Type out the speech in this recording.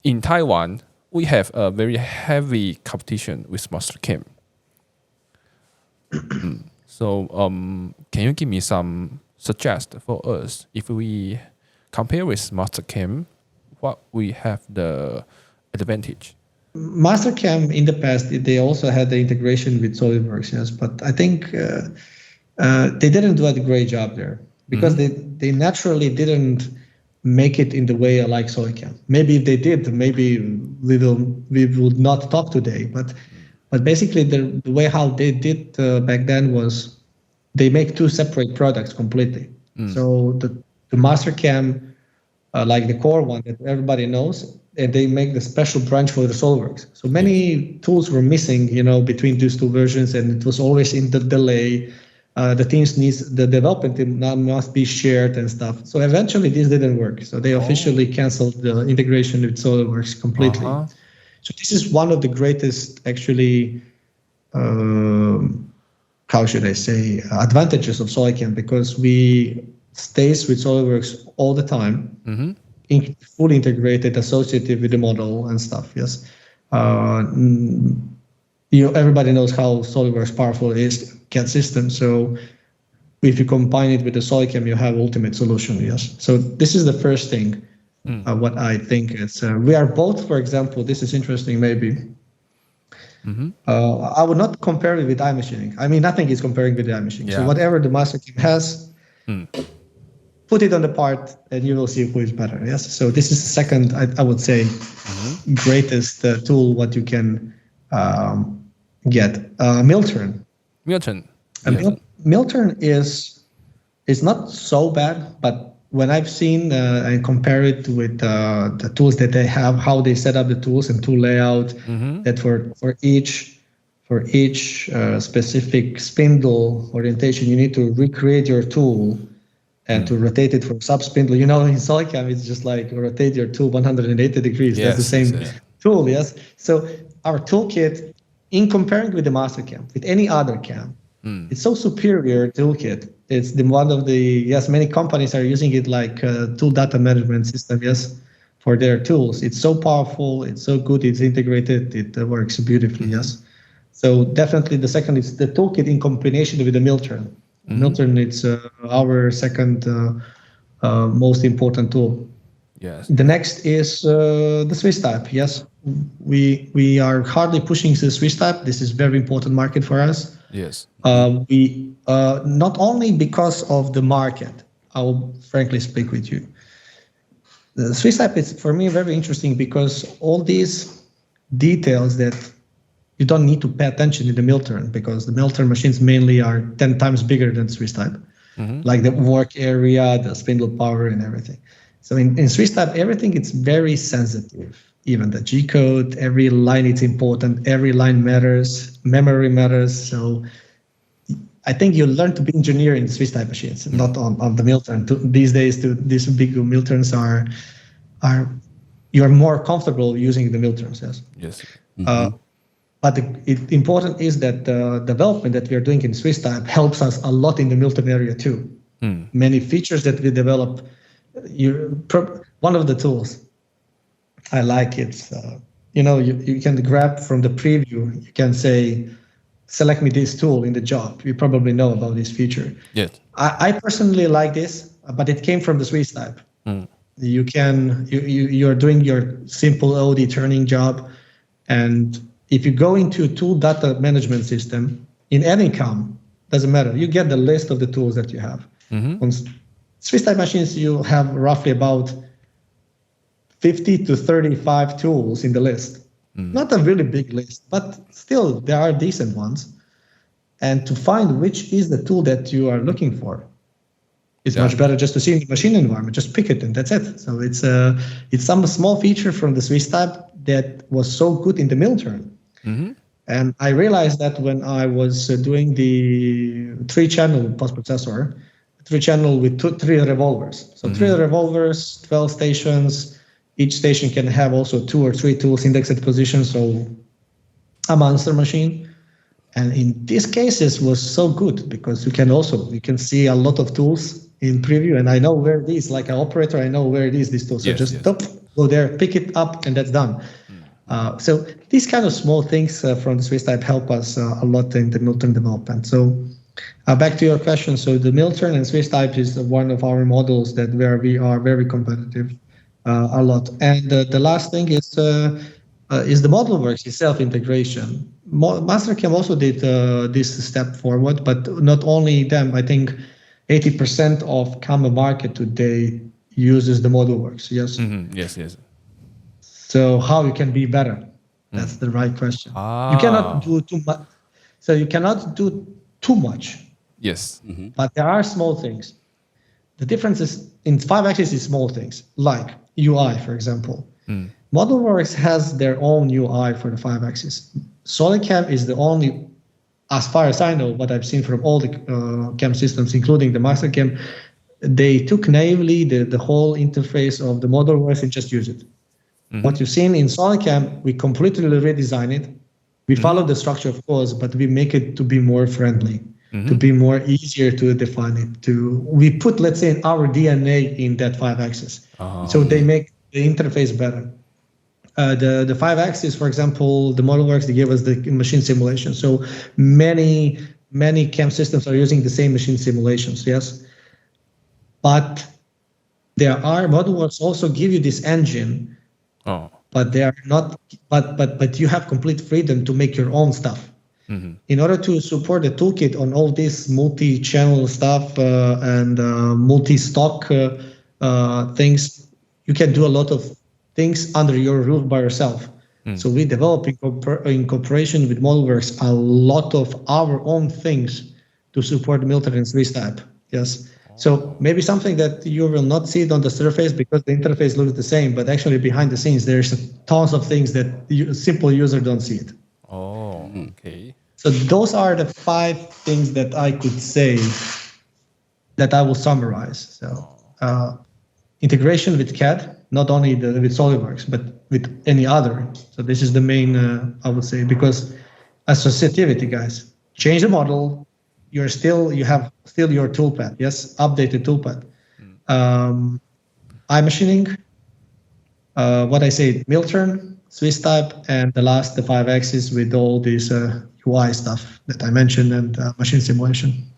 in Taiwan, we have a very heavy competition with MasterCAM. So, can you give me some suggestions for us if we compare with MasterCAM, what we have the advantage? MasterCAM in the past, they also had the integration with SolidWorks, yes, but I think they didn't do a great job there because they naturally didn't make it in the way I like SolidCAM. Maybe if they did, maybe we would not talk today. But basically, the way how they did back then was they make two separate products completely. So the MasterCAM, like the core one that everybody knows, and they make the special branch for the SolidWorks. So many tools were missing, between these two versions, and it was always in the delay. The teams the development team must be shared and stuff. So eventually this didn't work. So they officially canceled the integration with SolidWorks completely. So this is one of the greatest, actually, how should I say, advantages of SolidCAM, because we stays with SolidWorks all the time, fully integrated, associated with the model and stuff. Yes, everybody knows how SolidWorks powerful is CAD system. So if you combine it with the SolidCAM, you have ultimate solution. Yes. So this is the first thing. What I think is we are both. For example, this is interesting. Maybe I would not compare it with iMachining. I mean, nothing is comparing with the iMachining. So whatever the MasterCAM has, put it on the part, and you will see who is better. Yes. So this is the second, I would say, greatest tool what you can get. Milturn. Milturn is not so bad, but when I've seen and compare it with the tools that they have, how they set up the tools and tool layout, that for each specific spindle orientation, you need to recreate your tool and to rotate it from sub spindle. In SolidCAM, it's just like rotate your tool 180 degrees. That's the same tool. Yes. So our toolkit, in comparing with the MasterCAM, with any other CAM, it's so superior toolkit. It's one of the, many companies are using it like a tool data management system, for their tools. It's so powerful, it's so good, it's integrated, it works beautifully, yes. So definitely the second is the toolkit in combination with the Milturn. Milturn, it's our second most important tool. Yes. The next is the Swiss type. Yes, we are hardly pushing the Swiss type. This is very important market for us. Yes. We not only because of the market. I will frankly speak with you. The Swiss type is for me very interesting because all these details that you don't need to pay attention in the Milturn, because the Milturn machines mainly are 10 times bigger than Swiss type, like the work area, the spindle power, and everything. So in Swiss type, everything is very sensitive. Even the G code, every line is important. Every line matters. Memory matters. So I think you learn to be engineer in Swiss type machines, not on the Milturn. These days, these big Milturns are you are more comfortable using the Milturns. Yes. But the important is that the development that we are doing in Swiss type helps us a lot in the Milturn area too. Many features that we develop. One of the tools I like it's you can grab from the preview. You can say, select me this tool in the job. You probably know about this feature. Yes. I personally like this, but it came from the Swiss type. You're doing your simple OD turning job, and if you go into a tool data management system in any CAM, doesn't matter. You get the list of the tools that you have. On Swiss type machines, you have roughly about 50 to 35 tools in the list. Not a really big list, but still there are decent ones. And to find which is the tool that you are looking for, it's much better just to see in the machine environment, just pick it and that's it. So it's some small feature from the Swiss type that was so good in the Milturn. And I realized that when I was doing the 3-channel post-processor, 3-channel with 3 revolvers. So 3 revolvers, 12 stations. Each station can have also 2 or 3 tools indexed position. So a monster machine. And in these cases was so good because you can see a lot of tools in preview, and I know where it is. Like an operator, I know where it is, this tool. So go there, pick it up, and that's done. So these kind of small things from the Swiss type help us a lot in the mill turn development. So back to your question. So the mill turn and Swiss type is one of our models where we are very competitive a lot. And the last thing is the ModuleWorks itself integration. MasterCAM also did this step forward, but not only them. I think 80% of CAM market today uses the ModuleWorks. Yes. Mm-hmm. Yes. So how you can be better? That's the right question. You cannot do too much. So you cannot do too much. Yes. But there are small things. The difference is in 5-axis is small things like UI, for example. ModuleWorks has their own UI for the 5-axis. SolidCAM is the only, as far as I know, what I've seen from all the CAM systems, including the MasterCAM, they took naively the whole interface of the ModuleWorks and just use it. What you've seen in SolidCAM, we completely redesign it. We follow the structure, of course, but we make it to be more friendly, to be more easier to define it. We put, let's say, our DNA in that 5-axis. So they make the interface better. The 5-axis, for example, the ModuleWorks, they give us the machine simulation. So many CAM systems are using the same machine simulations, yes. But ModuleWorks also give you this engine, but they are not. But you have complete freedom to make your own stuff. In order to support the toolkit on all this multi-channel stuff and multi-stock things, you can do a lot of things under your roof by yourself. So we develop in cooperation with ModuleWorks a lot of our own things to support Milton and Swiss type. Yes. So maybe something that you will not see it on the surface because the interface looks the same, but actually behind the scenes, there's tons of things that simple user don't see it. Oh, okay. So those are the 5 things that I could say that I will summarize. So integration with CAD, not only with SolidWorks, but with any other. So this is the main, I would say, because associativity, guys, change the model. You have still your toolpath, yes, updated toolpath. iMachining, what I say, mill turn, Swiss type, and the 5-axis with all this UI stuff that I mentioned and machine simulation.